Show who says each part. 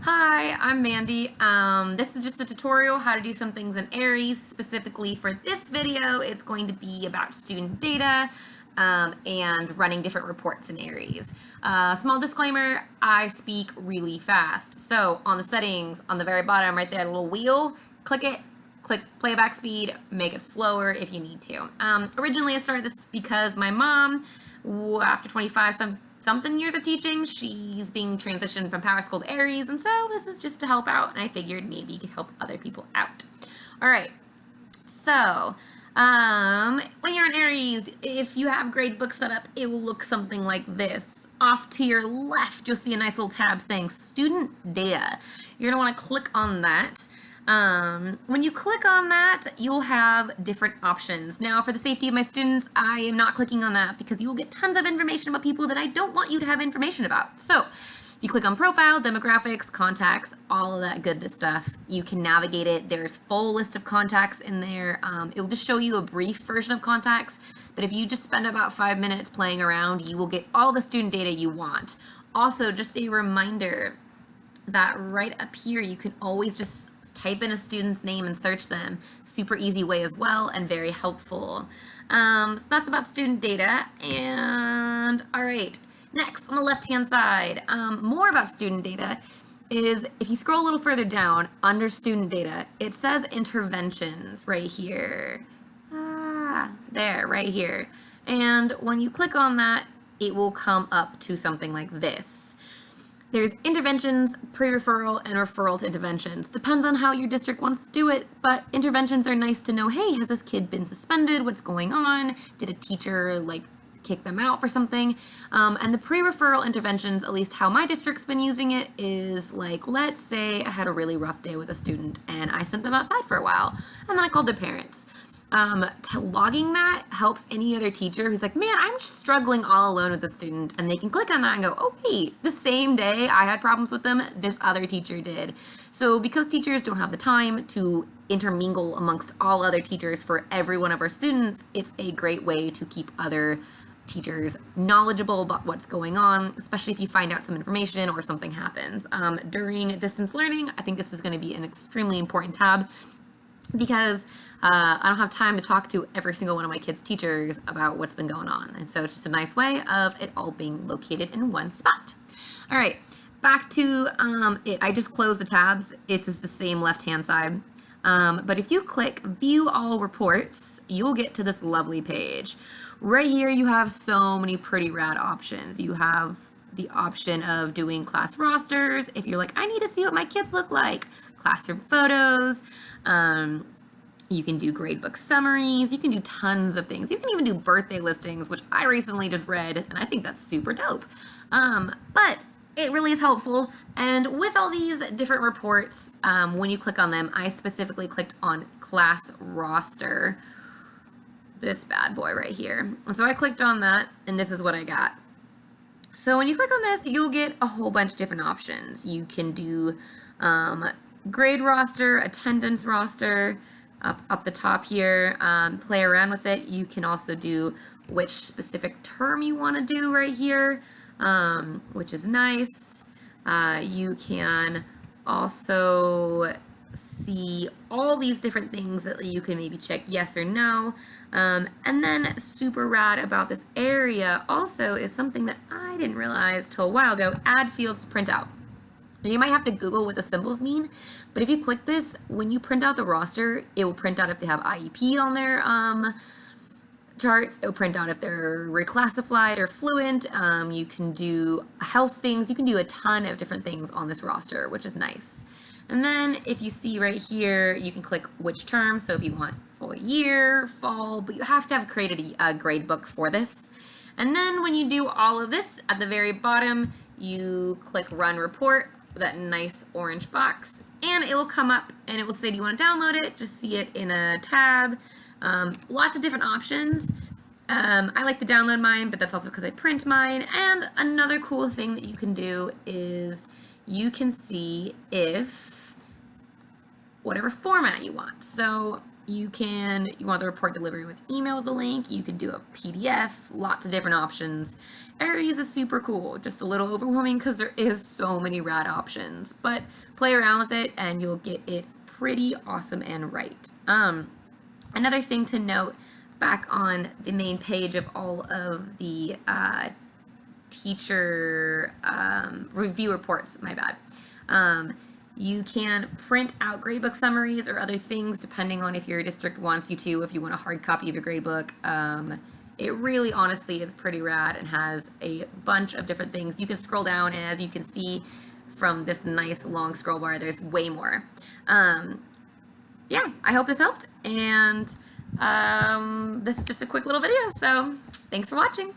Speaker 1: Hi, I'm Mandy. This is just a tutorial how to do some things in Aeries. Specifically for this video, it's going to be about student data and running different reports in Aeries. Small disclaimer, I speak really fast. So on the settings, on the very bottom right there, a little wheel, click it, click playback speed, make it slower if you need to. Originally I started this because my mom, after 25 something years of teaching, she's being transitioned from Power School to Aeries, and so this is just to help out, and I figured maybe you could help other people out. All right, so when you're in Aeries, if you have gradebook set up, it will look something like this. Off to your left, you'll see a nice little tab saying Student Data. You're gonna wanna click on that. When you click on that, you'll have different options. Now, for the safety of my students, I am not clicking on that because you'll get tons of information about people that I don't want you to have information about. So, if you click on profile, demographics, contacts, all of that good stuff, you can navigate it. There's full list of contacts in there. It will just show you a brief version of contacts, but if you just spend about 5 minutes playing around, you will get all the student data you want. Also, just a reminder that right up here, you can always just type in a student's name and search them. Super easy way as well and very helpful. So that's about student data. And all right, next on the left-hand side, more about student data is if you scroll a little further down under student data, it says interventions right here. There, right here. And when you click on that, it will come up to something like this. There's interventions, pre-referral, and referral to interventions. Depends on how your district wants to do it, but interventions are nice to know, hey, has this kid been suspended? What's going on? Did a teacher, kick them out for something? And the pre-referral interventions, at least how my district's been using it, is let's say I had a really rough day with a student and I sent them outside for a while, and then I called their parents. Logging that helps any other teacher who's like, man, I'm just struggling all alone with the student, and they can click on that and go, oh wait, the same day I had problems with them, this other teacher did. So because teachers don't have the time to intermingle amongst all other teachers for every one of our students, it's a great way to keep other teachers knowledgeable about what's going on, especially if you find out some information or something happens. During distance learning, I think this is going to be an extremely important tab because I don't have time to talk to every single one of my kids' teachers about what's been going on. And so it's just a nice way of it all being located in one spot. All right, back to it. I just closed the tabs. This is the same left-hand side. But if you click View All Reports, you'll get to this lovely page. Right here, you have so many pretty rad options. You have the option of doing class rosters. If you're like, I need to see what my kids look like, classroom photos. You can do gradebook summaries. You can do tons of things. You can even do birthday listings, which I recently just read, and I think that's super dope. But it really is helpful. And with all these different reports, when you click on them, I specifically clicked on class roster, this bad boy right here. So I clicked on that, and this is what I got. So when you click on this, you'll get a whole bunch of different options. You can do grade roster, attendance roster, up the top here, play around with it. You can also do which specific term you want to do right here, which is nice. You can also see all these different things that you can maybe check yes or no. And then super rad about this area also is something that I didn't realize till a while ago, add fields to print out. You might have to Google what the symbols mean, but if you click this, when you print out the roster, it will print out if they have IEP on their charts. It will print out if they're reclassified or fluent. You can do health things. You can do a ton of different things on this roster, which is nice. And then if you see right here, you can click which term. So if you want full year, fall, but you have to have created a grade book for this. And then when you do all of this, at the very bottom, you click Run Report, that nice orange box, and it will come up and it will say, do you want to download it? Just see it in a tab. Lots of different options. I like to download mine, but that's also because I print mine. And another cool thing that you can do is you can see if whatever format you want. So You want the report delivery with email with the link. You can do a PDF, lots of different options. Aeries is super cool, just a little overwhelming because there is so many rad options, but play around with it and you'll get it pretty awesome and right. Another thing to note, back on the main page of all of the teacher review reports, my bad. You can print out gradebook summaries or other things depending on if your district wants you to, if you want a hard copy of your gradebook. It really honestly is pretty rad and has a bunch of different things. You can scroll down, and as you can see from this nice long scroll bar, there's way more. Yeah, I hope this helped, and this is just a quick little video, so thanks for watching.